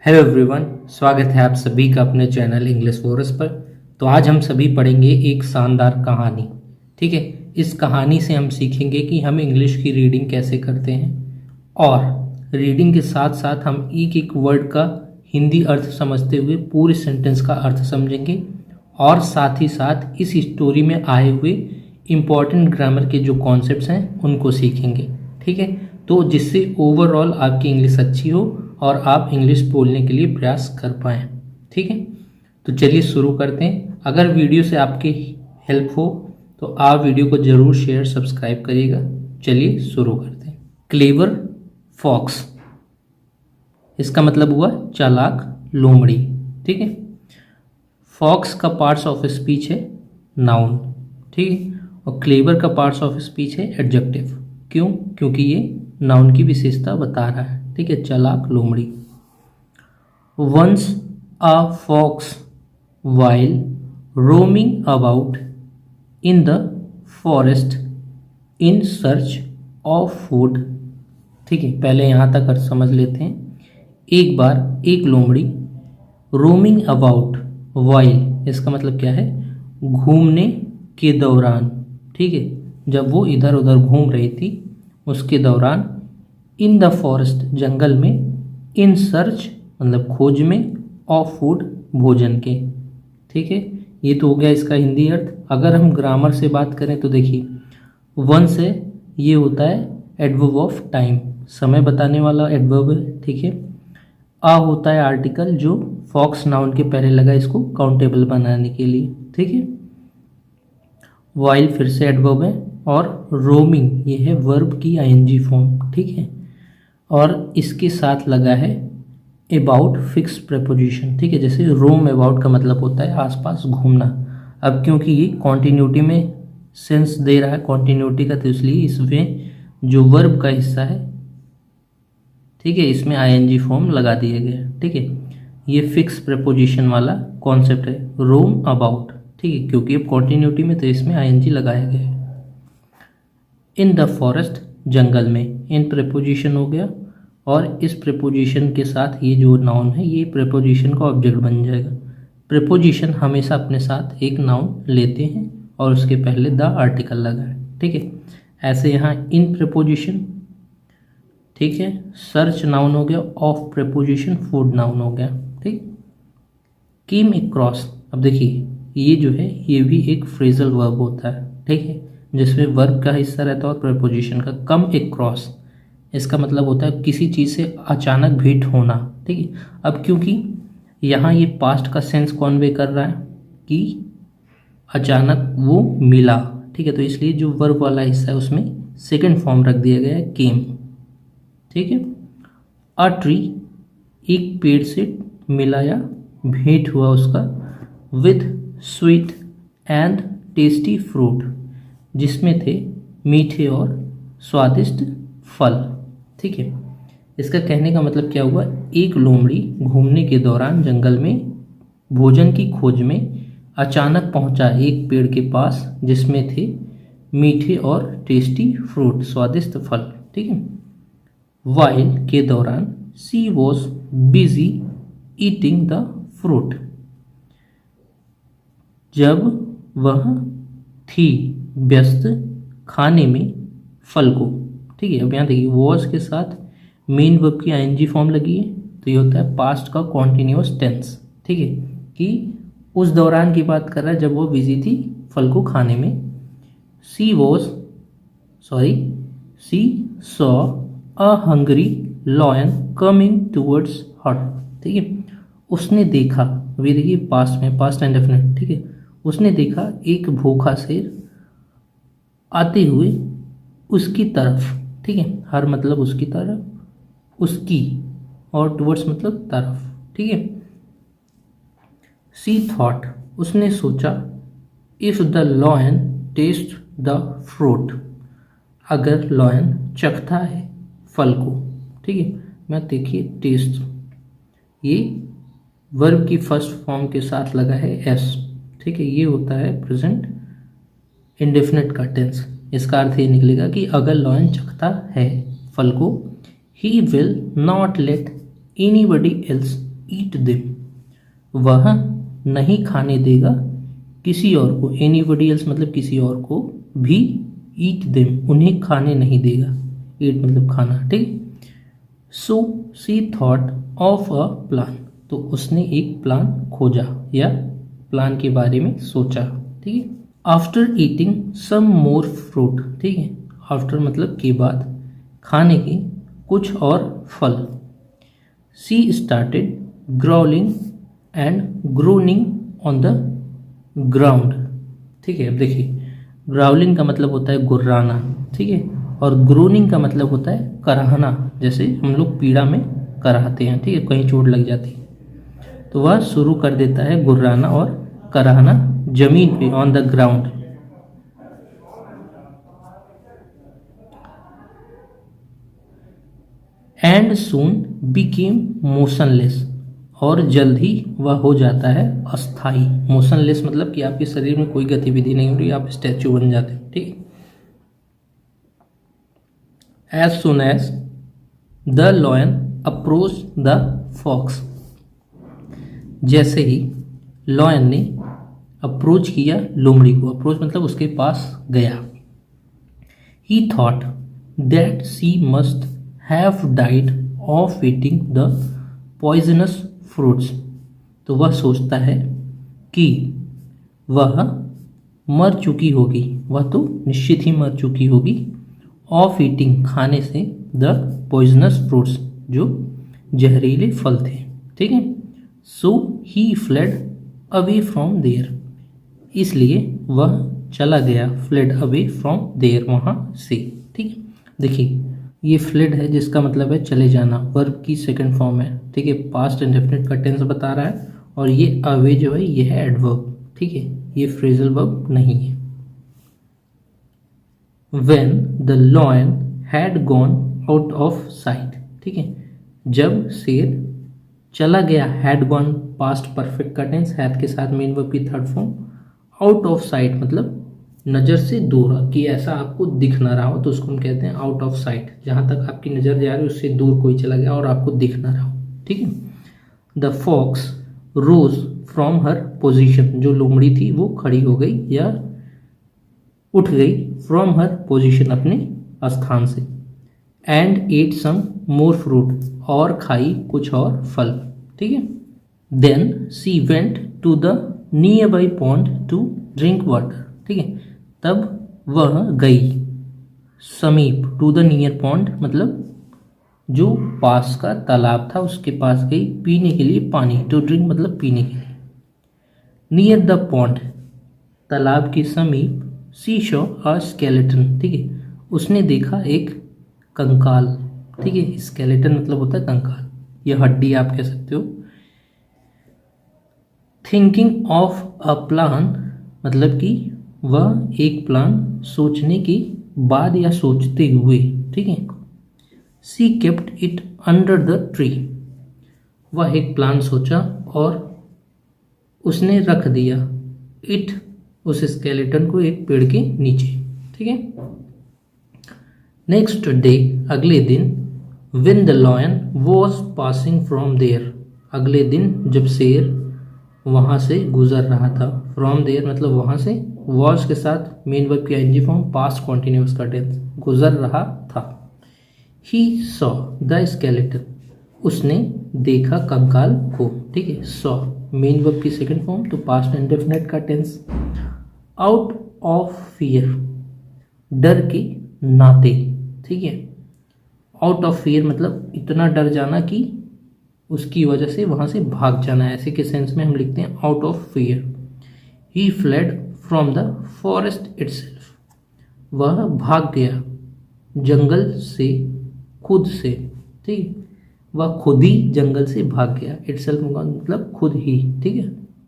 Hello everyone, स्वागत है आप सभी का अपने चैनल इंग्लिश फॉरस पर। तो आज हम सभी पढ़ेंगे एक शानदार कहानी। ठीक है, इस कहानी से हम सीखेंगे कि हम इंग्लिश की रीडिंग कैसे करते हैं और रीडिंग के साथ साथ हम एक एक वर्ड का हिंदी अर्थ समझते हुए पूरे सेंटेंस का अर्थ समझेंगे और साथ ही साथ इस स्टोरी में आए हुए इम्पॉर्टेंट ग्रामर के जो कॉन्सेप्ट्स हैं उनको सीखेंगे। ठीक है, तो जिससे ओवरऑल आपकी इंग्लिश अच्छी हो और आप इंग्लिश बोलने के लिए प्रयास कर पाएँ। ठीक है, तो चलिए शुरू करते हैं। अगर वीडियो से आपकी हेल्प हो तो आप वीडियो को ज़रूर शेयर सब्सक्राइब करिएगा। चलिए शुरू करते हैं। क्लेवर फॉक्स, इसका मतलब हुआ चालाक लोमड़ी। ठीक है, फॉक्स का पार्ट्स ऑफ स्पीच है नाउन। ठीक है, और क्लेवर का पार्ट्स ऑफ स्पीच है एडजेक्टिव। क्यों? क्योंकि ये नाउन की विशेषता बता रहा है। ठीक है, चालाक लोमड़ी। Once a fox while roaming about in the forest in search of food. ठीक है, पहले यहाँ तक अर्थ समझ लेते हैं। एक बार एक लोमड़ी, रोमिंग अबाउट, वाइल इसका मतलब क्या है? घूमने के दौरान। ठीक है, जब वो इधर उधर घूम रही थी उसके दौरान, इन द फॉरेस्ट जंगल में, इन सर्च मतलब खोज में, ऑफ फूड भोजन के। ठीक है, ये तो हो गया इसका हिंदी अर्थ। अगर हम ग्रामर से बात करें तो देखिए, वन से ये होता है एडवर्ब ऑफ टाइम, समय बताने वाला एडवर्ब है। ठीक है, आ होता है आर्टिकल जो फॉक्स नाउन के पहले लगा इसको काउंटेबल बनाने के लिए। ठीक है, वाइल फिर से एडवर्ब है और रोमिंग ये है वर्ब की आईएनजी फॉर्म। ठीक है, और इसके साथ लगा है अबाउट फिक्स प्रेपोजिशन। ठीक है, जैसे रोम अबाउट का मतलब होता है आसपास घूमना। अब क्योंकि ये कॉन्टिन्यूटी में सेंस दे रहा है कॉन्टिन्यूटी का, तो इसलिए इसमें जो वर्ब का हिस्सा है, ठीक है, इसमें आईएनजी फॉर्म लगा दिया गया है। ठीक है, ये फिक्स प्रेपोजिशन वाला कॉन्सेप्ट है, रोम अबाउट। ठीक है, क्योंकि अब कॉन्टिन्यूटी में तो इसमें आईएनजी लगाया गया है। इन द फॉरेस्ट जंगल में, इन प्रेपोजिशन हो गया और इस प्रेपोजिशन के साथ ये जो नाउन है ये प्रेपोजिशन का ऑब्जेक्ट बन जाएगा। प्रेपोजिशन हमेशा अपने साथ एक नाउन लेते हैं और उसके पहले द आर्टिकल लगा है। ठीक है, ऐसे यहाँ इन प्रेपोजिशन। ठीक है, सर्च नाउन हो गया, ऑफ प्रेपोजिशन फूड नाउन हो गया। ठीक, केम अक्रॉस, अब देखिए ये जो है ये भी एक फ्रेजल वर्ब होता है। ठीक है, जिसमें वर्ब का हिस्सा रहता है और प्रेपोजिशन का। कम अक्रॉस इसका मतलब होता है किसी चीज़ से अचानक भेंट होना। ठीक है, अब क्योंकि यहाँ ये पास्ट का सेंस कॉन्वे कर रहा है कि अचानक वो मिला। ठीक है, तो इसलिए जो वर्ब वाला हिस्सा है उसमें सेकंड फॉर्म रख दिया गया है केम। ठीक है, अ ट्री, एक पेड़ से मिला या भेंट हुआ उसका, with sweet and tasty fruit, जिसमें थे मीठे और स्वादिष्ट फल। ठीक है, इसका कहने का मतलब क्या हुआ? एक लोमड़ी घूमने के दौरान जंगल में भोजन की खोज में अचानक पहुंचा एक पेड़ के पास जिसमें थे मीठे और टेस्टी फ्रूट, स्वादिष्ट फल। ठीक है, वाइल के दौरान, she was busy eating the fruit, जब वह थी व्यस्त खाने में फल को। ठीक है, अब यहाँ देखिए वॉज के साथ मेन वर्ब की आईएनजी फॉर्म लगी है, तो ये होता है पास्ट का कॉन्टिन्यूअस टेंस। ठीक है, कि उस दौरान की बात कर रहा है जब वो बिजी थी फल को खाने में। She saw a hungry lion coming towards her. ठीक है, उसने देखा, अभी देखिए पास्ट में, पास्ट इंडेफिनिट। ठीक है, उसने देखा एक भूखा शेर आते हुए उसकी तरफ। ठीक है, हर मतलब उसकी तरफ, उसकी, और टुवर्ड्स मतलब तरफ। ठीक है, सी थॉट, उसने सोचा, if the lion test the fruit, अगर लॉयन चखता है फल को। ठीक है, मैं देखिए टेस्ट, ये वर्ब की फर्स्ट फॉर्म के साथ लगा है एस। ठीक है, ये होता है प्रेजेंट इंडेफिनिट का टेंस। इसका अर्थ ये निकलेगा कि अगर लॉयन चखता है फल को, he will not let anybody else eat them, वह नहीं खाने देगा किसी और को, एनीबडी एल्स मतलब किसी और को भी, ईट देम उन्हें खाने नहीं देगा, ईट मतलब खाना, ठीक। सो सी थॉट ऑफ अ प्लान, तो उसने एक प्लान खोजा या प्लान के बारे में सोचा, ठीक है। आफ्टर ईटिंग सम मोर फ्रूट, ठीक है, आफ्टर मतलब के बाद, खाने के कुछ और फल। She started growling and groaning on the ground, ठीक है। अब देखिए, ग्राउलिंग का मतलब होता है गुर्राना, ठीक है, और ग्रोनिंग का मतलब होता है कराहना, जैसे हम लोग पीड़ा में कराहते हैं, ठीक है, कहीं चोट लग जाती है। तो वह शुरू कर देता है गुर्राना और कराहना जमीन पे, on the ground. And soon became motionless, और जल्द ही वह हो जाता है अस्थाई। मोशनलेस मतलब कि आपके शरीर में कोई गतिविधि नहीं हो रही, आप स्टैचू बन जाते हैं, ठीक है। As soon as the lion approach the fox, जैसे ही लॉयन ने अप्रोच किया लोमड़ी को, अप्रोच मतलब उसके पास गया। He thought that she must have died of eating the poisonous fruits, तो वह सोचता है कि वह मर चुकी होगी, वह तो निश्चित ही मर चुकी होगी, ऑफ ईटिंग खाने से, द पॉइजनस फ्रूट्स जो जहरीले फल थे, ठीक है। सो ही फ्लेड अवे फ्रॉम देयर, इसलिए वह चला गया, फ्लेड अवे फ्रॉम देयर, वहाँ से, ठीक है। देखिए, ये फ्लेड है जिसका मतलब है चले जाना, वर्ब की सेकंड फॉर्म है, ठीक है, पास्ट इंडेफिनिट का टेंस बता रहा है, और ये अवे जो है ये है एडवर्ब, ठीक है, ये फ्रेजल वर्ब नहीं है। When the lion had gone out of sight, ठीक है, जब शेर चला गया, had gone पास्ट परफेक्ट का टेंस, हैड के साथ मेन वर्ब की third form, out of site मतलब नज़र से दूर, कि ऐसा आपको दिख ना रहा हो, तो उसको हम कहते हैं आउट ऑफ साइट, जहाँ तक आपकी नज़र जा रही है उससे दूर कोई चला गया और आपको दिख ना रहा हो, ठीक है। The fox rose from her position, जो लोमड़ी थी वो खड़ी हो गई या उठ गई, फ्रॉम हर पोजिशन अपने स्थान से, and ate some more fruit, और खाई कुछ और फल, ठीक है। Then she went to the nearby pond to drink water, ठीक है, तब वह गई समीप, टू द नियर पॉन्ड मतलब जो पास का तालाब था उसके पास गई पीने के लिए पानी, टू ड्रिंक मतलब पीने के लिए। नियर द पॉन्ड तालाब के समीप, सी शॉ अ स्केलेटन, ठीक है, उसने देखा एक कंकाल, ठीक है, स्केलेटन मतलब होता है कंकाल, यह हड्डी आप कह सकते हो। थिंकिंग ऑफ अ प्लान मतलब कि वह एक प्लान सोचने के बाद या सोचते हुए, ठीक है। She kept it under the tree, वह एक प्लान सोचा और उसने रख दिया इट उस स्केलेटन को एक पेड़ के नीचे, ठीक है। नेक्स्ट डे अगले दिन, when the lion was passing from there, अगले दिन जब शेर वहाँ से गुजर रहा था, फ्रॉम देयर मतलब वहाँ से, वॉज के साथ मेन वर्ब की आईएनजी फॉर्म, पास्ट कॉन्टिन्यूअस का टेंस, गुजर रहा था। ही सॉ द स्केलेटन, उसने देखा कंकाल को, ठीक है, सॉ मेन वर्ब की सेकंड फॉर्म तो पास्ट इंडेफिनिट का टेंस। आउट ऑफ फियर डर के नाते, ठीक है, आउट ऑफ फियर मतलब इतना डर जाना कि उसकी वजह से वहाँ से भाग जाना, ऐसे के सेंस में हम लिखते हैं out of fear. He fled from the forest itself, वह भाग गया जंगल से, खुद से, ठीक, वह खुद ही जंगल से भाग गया, इटसेल्फ मतलब खुद ही, ठीक है।